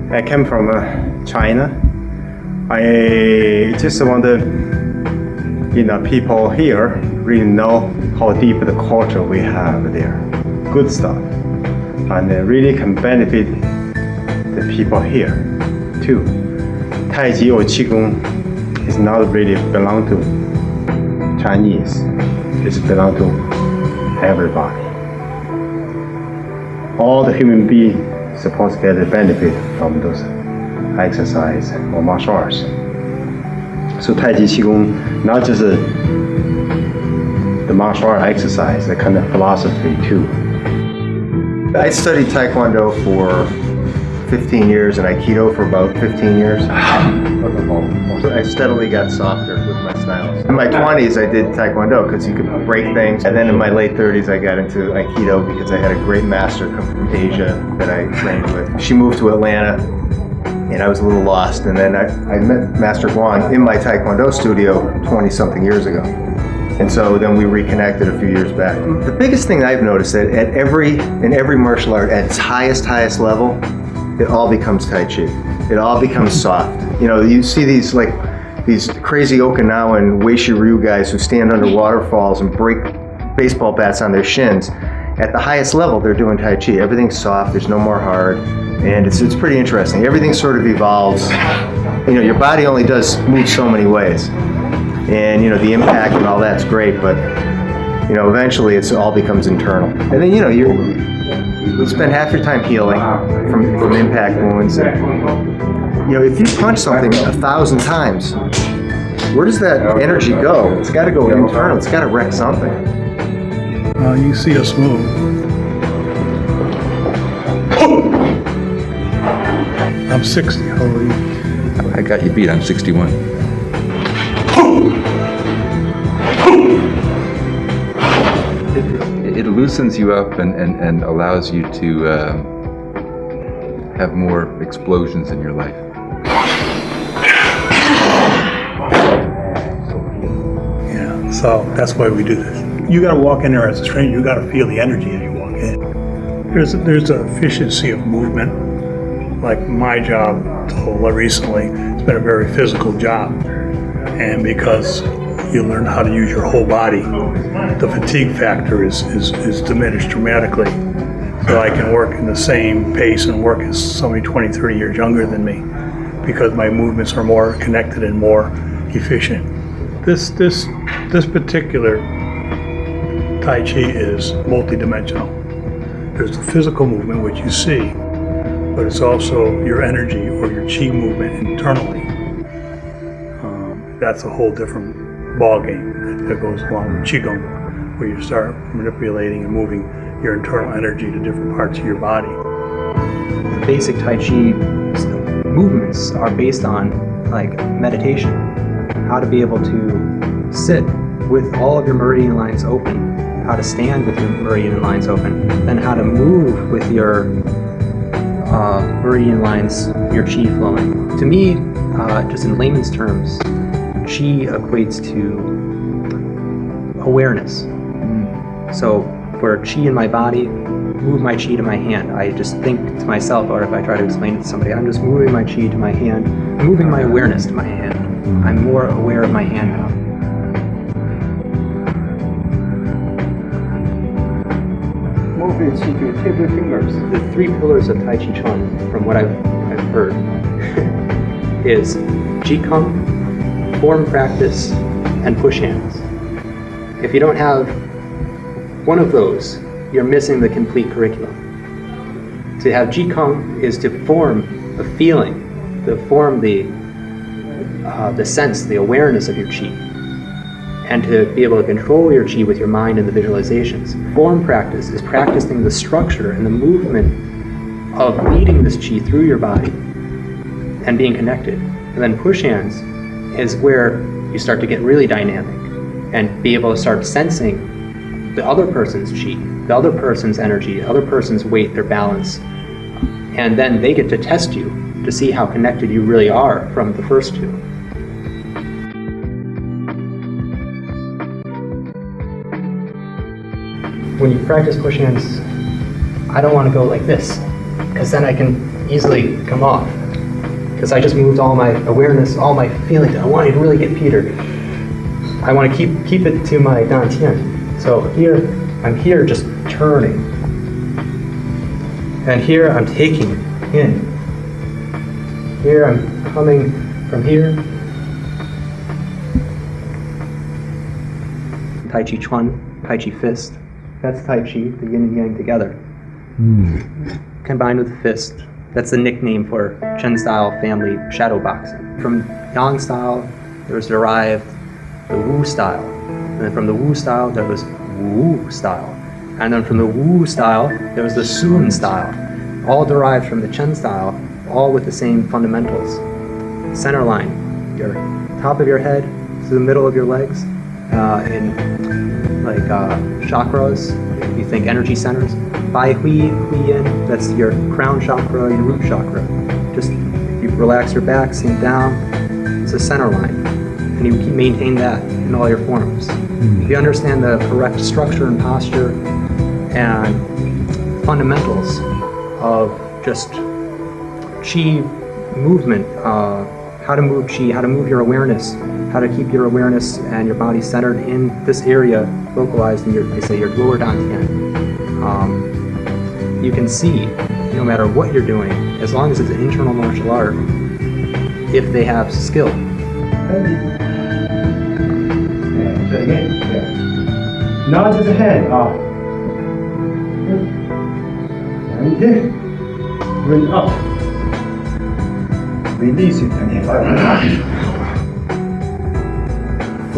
I came from China. I just want to, people here really know how deep the culture we have there. Good stuff. And it really can benefit the people here too. Tai Chi or Qigong is not really belong to Chinese. It's belong to everybody. All the human beings supposed to get a benefit from those exercise or martial arts. So Tai Chi Qigong, not just the martial art exercise, the kind of philosophy too. I studied Taekwondo for 15 years and Aikido for about 15 years. So I steadily got softer with my styles. In my 20s, I did Taekwondo because you could break things. And then in my late 30s, I got into Aikido because I had a great master come from Asia that I trained with. She moved to Atlanta and I was a little lost. And then I met Master Guang in my Taekwondo studio 20-something years ago. And so then we reconnected a few years back. The biggest thing I've noticed that in every martial art, at its highest level, it all becomes Tai Chi. It all becomes soft. You see these crazy Okinawan Weishi Ryu guys who stand under waterfalls and break baseball bats on their shins. At the highest level, they're doing Tai Chi. Everything's soft, there's no more hard, and it's pretty interesting. Everything sort of evolves. Your body only does move so many ways. And the impact and all that's great, but eventually it all becomes internal. And then you spend half your time healing from impact wounds. And, if you punch something 1,000 times, where does that energy go? It's got to go internal. It's got to wreck something. You see us move. I'm 60. How old are you? I got you beat. I'm 61. It loosens you up and allows you to have more explosions in your life. Yeah, so that's why we do this. You got to walk in there as a stranger. You got to feel the energy as you walk in. There's an efficiency of movement. Like my job, until recently, it's been a very physical job, and because you learn how to use your whole body, the fatigue factor is diminished dramatically. So I can work in the same pace and work as somebody 20, 30 years younger than me because my movements are more connected and more efficient. This particular Tai Chi is multidimensional. There's the physical movement, which you see, but it's also your energy or your Qi movement internally. That's a whole different ball game that goes along with Qigong, where you start manipulating and moving your internal energy to different parts of your body. The basic Tai Chi movements are based on meditation, how to be able to sit with all of your meridian lines open, how to stand with your meridian lines open, then how to move with your meridian lines, your Qi flowing. To me, just in layman's terms, Qi equates to awareness. So for Qi in my body, move my Qi to my hand. I just think to myself, or if I try to explain it to somebody, I'm just moving my Qi to my hand, moving my awareness to my hand. I'm more aware of my hand now. Move your Qi to your tip of your fingers. The 3 pillars of Tai Chi Chuan, from what I've heard, is Ji Kung, form practice, and push hands. If you don't have one of those, you're missing the complete curriculum. To have Ji Kung is to form the feeling, to form the sense, the awareness of your Qi, and to be able to control your Qi with your mind and the visualizations. Form practice is practicing the structure and the movement of leading this Qi through your body and being connected. And then push hands is where you start to get really dynamic and be able to start sensing the other person's Qi, the other person's energy, the other person's weight, their balance. And then they get to test you to see how connected you really are from the first two. When you practice push hands, I don't want to go like this, because then I can easily come off because I just moved all my awareness, all my feelings. I wanted to really get Peter. I want to keep it to my dantian. So here, I'm here just turning. And here I'm taking in. Here I'm coming from here. Tai Chi Chuan, Tai Chi fist. That's Tai Chi, the yin and yang together. Combined with the fist. That's the nickname for Chen style family shadow boxing. From Yang style, there was derived the Wu style. And then from the Wu style, there was Wu style. And then from the Wu style, there was the Sun style. All derived from the Chen style, all with the same fundamentals. Center line, your top of your head to the middle of your legs. In like chakras, if you think energy centers. Bai Hui, Hui Yin, that's your crown chakra, your root chakra. Just you relax your back, sink down, it's a center line. And you keep maintain that in all your forms. If you understand the correct structure and posture and fundamentals of just Qi movement, how to move Qi, how to move your awareness, how to keep your awareness and your body centered in this area, localized in your, they say, your lower dantian. You can see, no matter what you're doing, as long as it's an internal martial art, if they have skill. Now just the head off. And here. Bring up. Release it and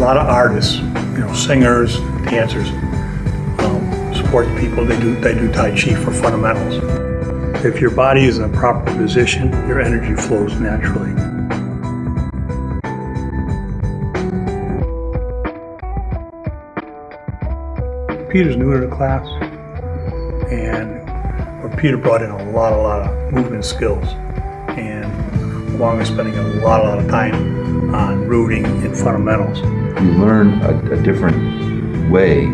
A lot of artists, singers, dancers, sports people, they do Tai Chi for fundamentals. If your body is in a proper position, your energy flows naturally. Peter's new to the class, and Peter brought in a lot of movement skills, and Guang is spending a lot of time on rooting and fundamentals. You learn a different way.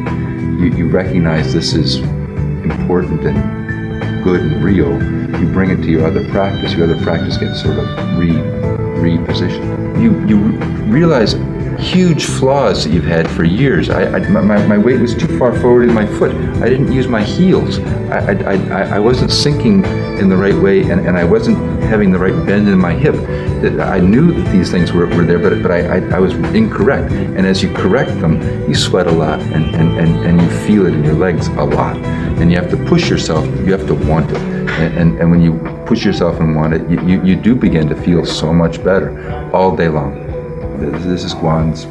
You recognize this is important and good and real. You bring it to your other practice. Your other practice gets sort of repositioned. You realize huge flaws that you've had for years. My weight was too far forward in my foot. I didn't use my heels. I wasn't sinking in the right way, and I wasn't having the right bend in my hip. I knew that these things were there, but I was incorrect. And as you correct them, you sweat a lot, and you feel it in your legs a lot. And you have to push yourself. You have to want it. And when you push yourself and want it, you do begin to feel so much better all day long. This is Guan's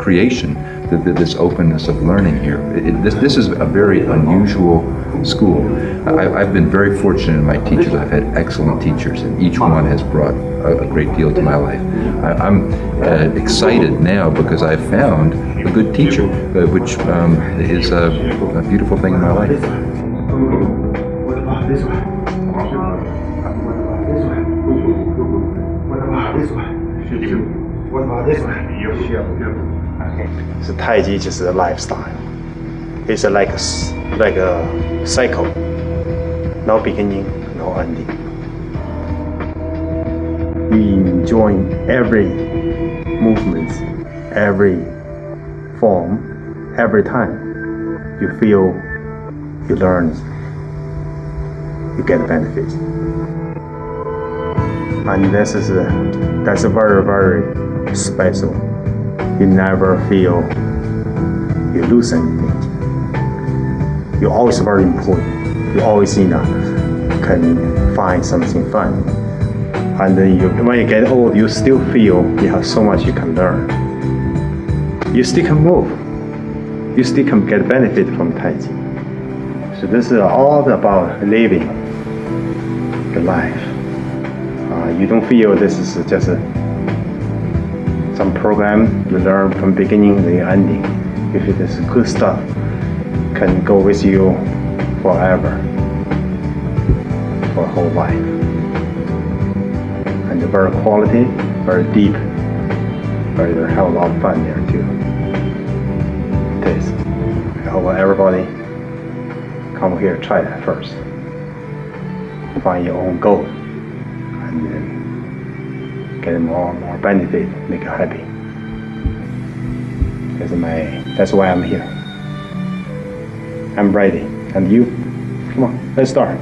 creation, this openness of learning here. This is a very unusual school. I've been very fortunate in my teachers. I've had excellent teachers, and each one has brought a great deal to my life. I'm excited now because I've found a good teacher, which is a beautiful thing in my life. What about this one? What about this one? What about this one? What about this one? Okay. So Tai Chi is just a lifestyle. It's like a cycle. No beginning, no ending. You enjoy every movement, every form, every time. You feel, you learn, you get benefits. And that's very, very special. You never feel you lose anything. You're always very important. You always can find something fun. And then when you get old, you still feel you have so much you can learn. You still can move. You still can get benefit from Tai Chi. So this is all about living the life. You don't feel this is just some program you learn from beginning to the ending. If it is good stuff, can go with you forever, for whole life. And very quality, very deep, very have a lot of fun there too. It is. I hope everybody come here try that first. find your own goal and then get more and more benefit, make you happy. That's why I'm here. I'm ready. And you? Come on, let's start.